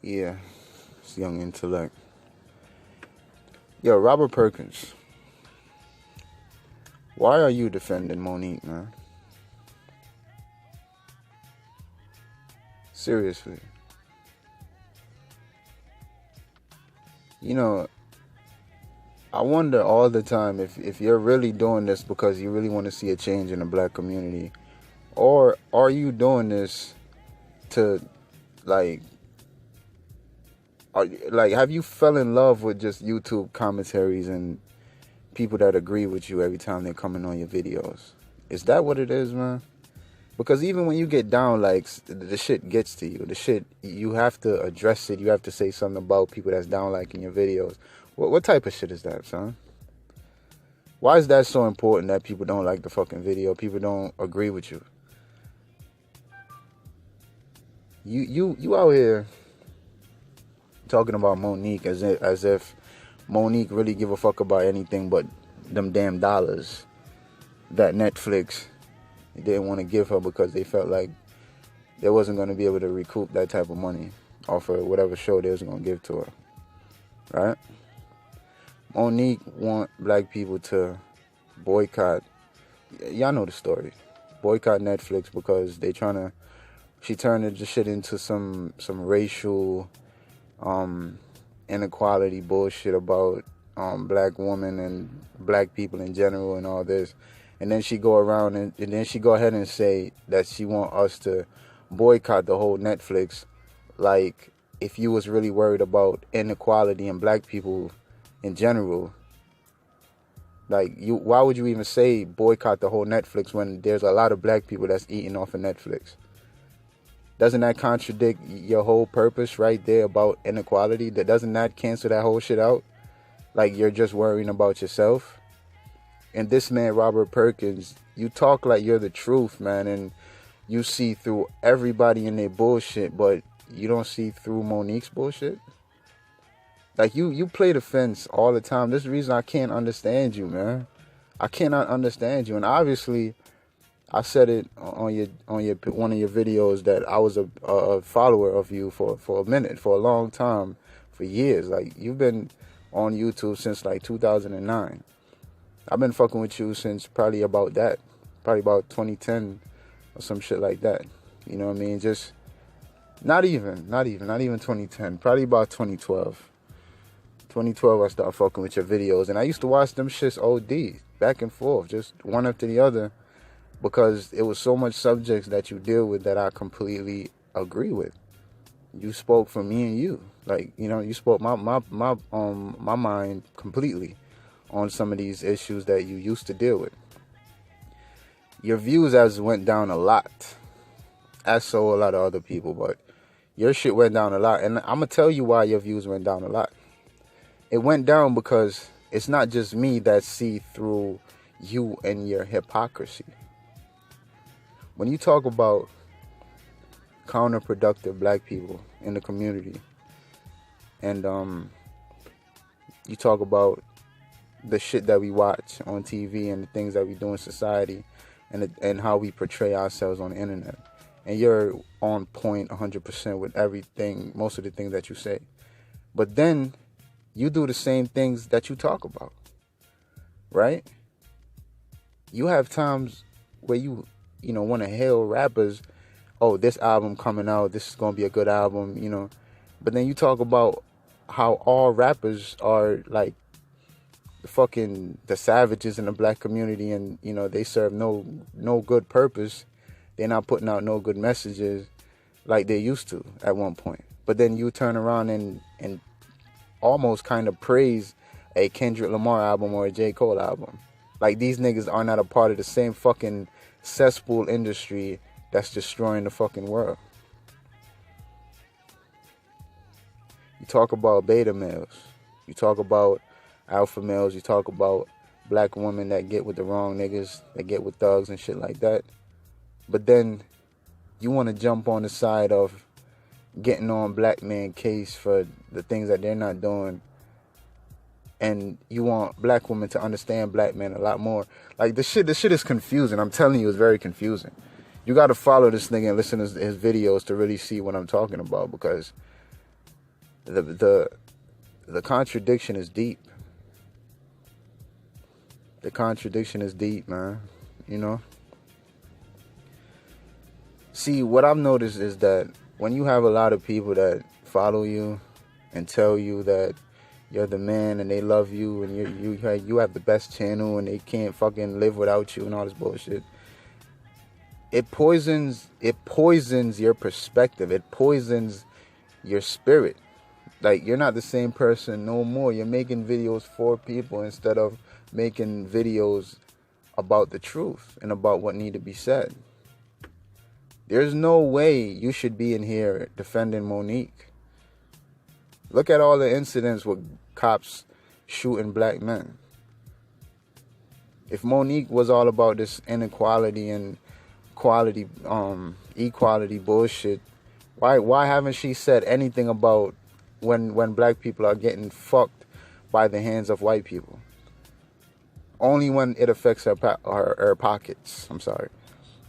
Yeah, it's young intellect. Yo, Robert Perkins, why are you defending Monique, man? Seriously. You know, I wonder all the time if you're really doing this because you really want to see a change in the black community, or are you doing this to, like, have you fell in love with just YouTube commentaries and people that agree with you every time they're coming on your videos? Is that what it is, man? Because even when you get down, like, the shit gets to you. The shit, you have to address it. You have to say something about people that's down, like, in your videos. What type of shit is that, son? Why is that so important that people don't like the fucking video? People don't agree with you. You out here talking about Monique as if Monique really give a fuck about anything but them damn dollars that Netflix didn't want to give her because they felt like they wasn't going to be able to recoup that type of money off of whatever show they was going to give to her, right? Monique want black people to boycott. Y'all know the story. Boycott Netflix because she turned the shit into some racial inequality bullshit about black women and black people in general and all this. And then she go around and then she go ahead and say that she want us to boycott the whole Netflix. Like, if you was really worried about inequality and black people in general, like, why would you even say boycott the whole Netflix when there's a lot of black people that's eating off of Netflix? Doesn't that contradict your whole purpose right there about inequality? Doesn't that cancel that whole shit out? Like, you're just worrying about yourself? And this man, Robert Perkins, you talk like you're the truth, man, and you see through everybody in their bullshit, but you don't see through Monique's bullshit? Like, you play the fence all the time. This is the reason I can't understand you, man. I cannot understand you. And obviously, I said it on your one of your videos that I was a follower of you for a minute, for a long time, for years. Like, you've been on YouTube since like 2009. I've been fucking with you since probably about 2010 or some shit like that. You know what I mean? Just not even 2010. Probably about 2012. 2012, I started fucking with your videos, and I used to watch them shits OD, back and forth, just one after the other, because it was so much subjects that you deal with that I completely agree with. You spoke for me and you, like, you know, you spoke my mind completely on some of these issues that you used to deal with. Your views has went down a lot, as so a lot of other people, but your shit went down a lot, and I'm gonna tell you why your views went down a lot. It went down because it's not just me that see through you and your hypocrisy. When you talk about counterproductive black people in the community, and you talk about the shit that we watch on TV and the things that we do in society, and how we portray ourselves on the internet, and you're on point 100% with everything, most of the things that you say, but then you do the same things that you talk about, right? You have times where you want to hail rappers, oh, this album coming out, this is going to be a good album, you know. But then you talk about how all rappers are like the savages in the black community, and, you know, they serve no good purpose. They're not putting out no good messages like they used to at one point. But then you turn around and almost kind of praise a Kendrick Lamar album or a J. Cole album. Like, these niggas are not a part of the same fucking cesspool industry that's destroying the fucking world. You talk about beta males. You talk about alpha males. You talk about black women that get with the wrong niggas, that get with thugs and shit like that. But then you want to jump on the side of getting on black man case for the things that they're not doing, and you want black women to understand black men a lot more. Like, the shit is confusing. I'm telling you, it's very confusing. You got to follow this nigga and listen to his videos to really see what I'm talking about, because The contradiction is deep. The contradiction is deep, man. You know? See, what I've noticed is that when you have a lot of people that follow you and tell you that you're the man and they love you and you have the best channel and they can't fucking live without you and all this bullshit, it poisons your perspective. It poisons your spirit. Like, you're not the same person no more. You're making videos for people instead of making videos about the truth and about what need to be said. There's no way you should be in here defending Monique. Look at all the incidents with cops shooting black men. If Monique was all about this inequality and equality bullshit, why haven't she said anything about when black people are getting fucked by the hands of white people? Only when it affects her pockets. I'm sorry.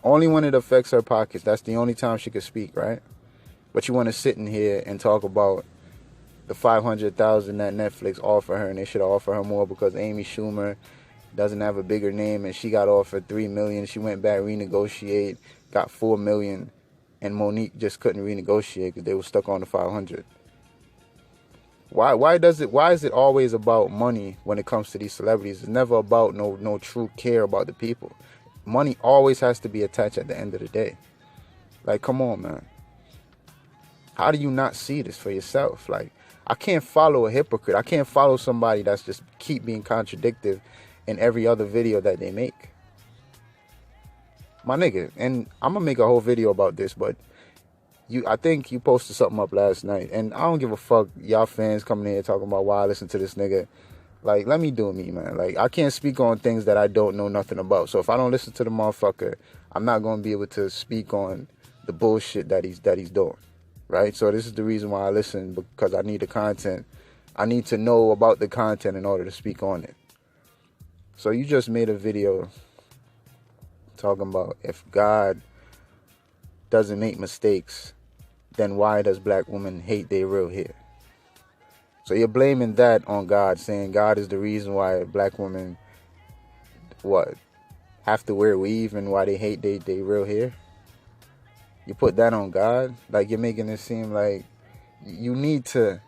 Only when it affects her pockets. That's the only time she could speak, right? But you want to sit in here and talk about the $500,000 that Netflix offer her, and they should offer her more because Amy Schumer doesn't have a bigger name, and she got offered $3 million. She went back, renegotiate, got $4 million, and Monique just couldn't renegotiate because they were stuck on the 500. Why is it always about money when it comes to these celebrities? It's never about no true care about the people. Money always has to be attached at the end of the day. Like, come on, man. How do you not see this for yourself? Like, I can't follow a hypocrite. I can't follow somebody that's just keep being contradictory in every other video that they make. My nigga, and I'm gonna make a whole video about this, but I think you posted something up last night, and I don't give a fuck y'all fans coming in here talking about why I listen to this nigga. Like, let me do me, man. Like, I can't speak on things that I don't know nothing about. So if I don't listen to the motherfucker, I'm not gonna be able to speak on the bullshit that he's doing. Right? So this is the reason why I listen, because I need the content. I need to know about the content in order to speak on it. So you just made a video talking about if God doesn't make mistakes, then why does black women hate their real hair? So you're blaming that on God, saying God is the reason why black women have to wear weave and why they hate their real hair. You put that on God? Like, you're making it seem like you need to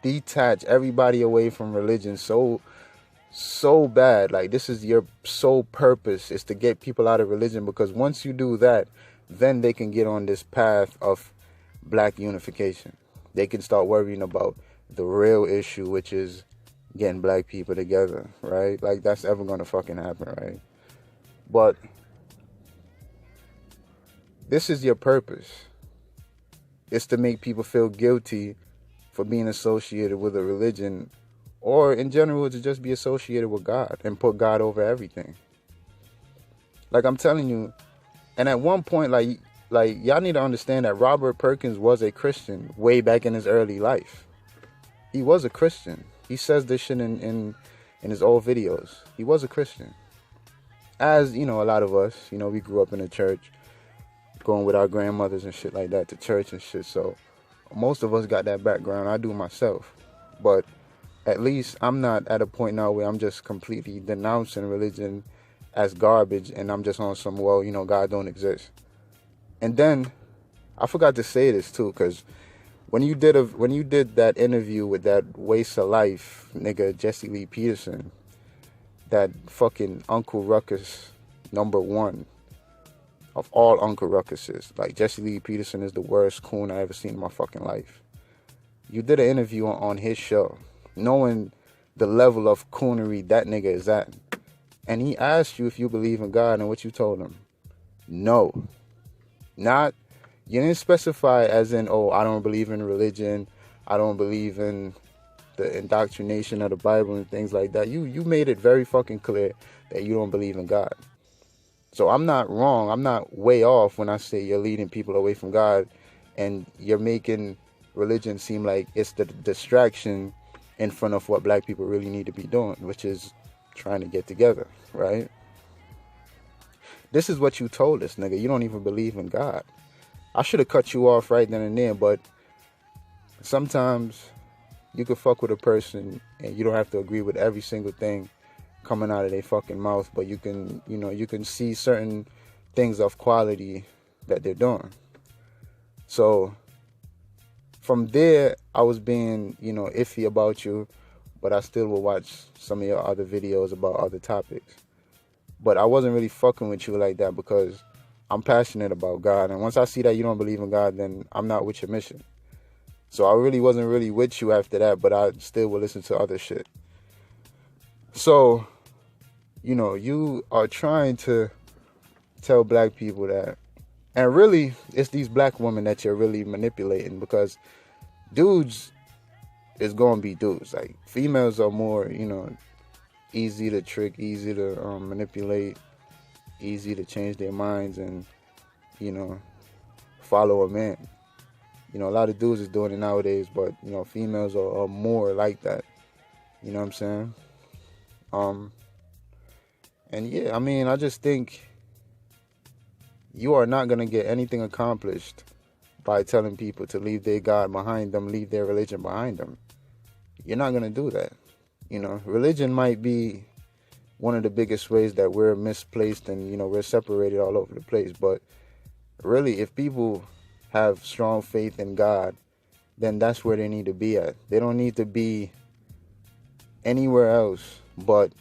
detach everybody away from religion so bad. Like, this is your sole purpose, is to get people out of religion, because once you do that, then they can get on this path of black unification. They can start worrying about the real issue, which is getting black people together, right? Like, that's ever gonna fucking happen, right? But this is your purpose. It's to make people feel guilty for being associated with a religion, or in general to just be associated with God and put God over everything. Like, I'm telling you, and at one point, like y'all need to understand that Robert Perkins was a Christian way back in his early life. He was a Christian. He says this shit in his old videos. He was a Christian. As, you know, a lot of us, you know, we grew up in the church, going with our grandmothers and shit like that to church and shit. So most of us got that background. I do myself. But at least I'm not at a point now where I'm just completely denouncing religion as garbage and I'm just on some, well, you know, God don't exist. And then I forgot to say this too, because when you did that interview with that waste of life nigga Jesse Lee Peterson, that fucking Uncle Ruckus #1 of all Uncle Ruckuses, like, Jesse Lee Peterson is the worst coon I ever seen in my fucking life. You did an interview on his show, knowing the level of coonery that nigga is at, and he asked you if you believe in God, and what you told him? No. You didn't specify as in, oh, I don't believe in religion, I don't believe in the indoctrination of the Bible and things like that. You made it very fucking clear that you don't believe in God. So I'm not wrong. I'm not way off when I say you're leading people away from God and you're making religion seem like it's the distraction in front of what black people really need to be doing, which is trying to get together, right? This is what you told us, nigga. You don't even believe in God. I should have cut you off right then and there, but sometimes you can fuck with a person and you don't have to agree with every single thing coming out of their fucking mouth, but you can, you can see certain things of quality that they're doing. So from there, I was being, iffy about you, but I still will watch some of your other videos about other topics. But I wasn't really fucking with you like that because I'm passionate about God. And once I see that you don't believe in God, then I'm not with your mission. So I really wasn't really with you after that, but I still will listen to other shit. So, you are trying to tell black people that, and really, it's these black women that you're really manipulating, because dudes is going to be dudes. Like, females are more, easy to trick, easy to manipulate, easy to change their minds and, follow a man. A lot of dudes is doing it nowadays, but, females are more like that. You know what I'm saying? And yeah, I just think you are not going to get anything accomplished by telling people to leave their God behind them, leave their religion behind them. You're not going to do that. Religion might be one of the biggest ways that we're misplaced and, we're separated all over the place. But really, if people have strong faith in God, then that's where they need to be at. They don't need to be anywhere else but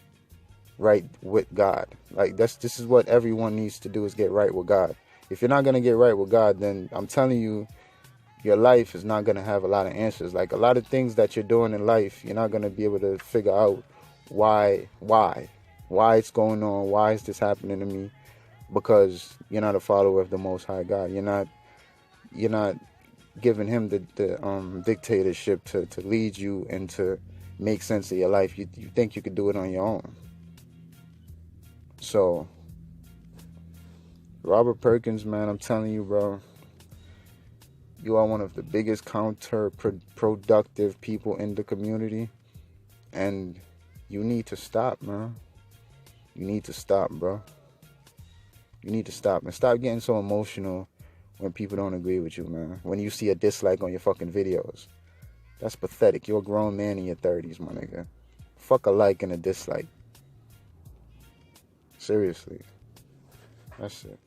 right with God. Like, this is what everyone needs to do, is get right with God. If you're not going to get right with God, then I'm telling you, your life is not going to have a lot of answers. Like, a lot of things that you're doing in life, you're not going to be able to figure out why it's going on, why is this happening to me, because you're not a follower of the Most High God. You're not giving him the dictatorship to lead you and to make sense of your life. You think you could do it on your own. So, Robert Perkins, man, I'm telling you, bro, you are one of the biggest counterproductive people in the community, and you need to stop, man. You need to stop, bro. You need to stop, and stop getting so emotional when people don't agree with you, man. When you see a dislike on your fucking videos. That's pathetic. You're a grown man in your 30s, my nigga. Fuck a like and a dislike. Seriously. That's it.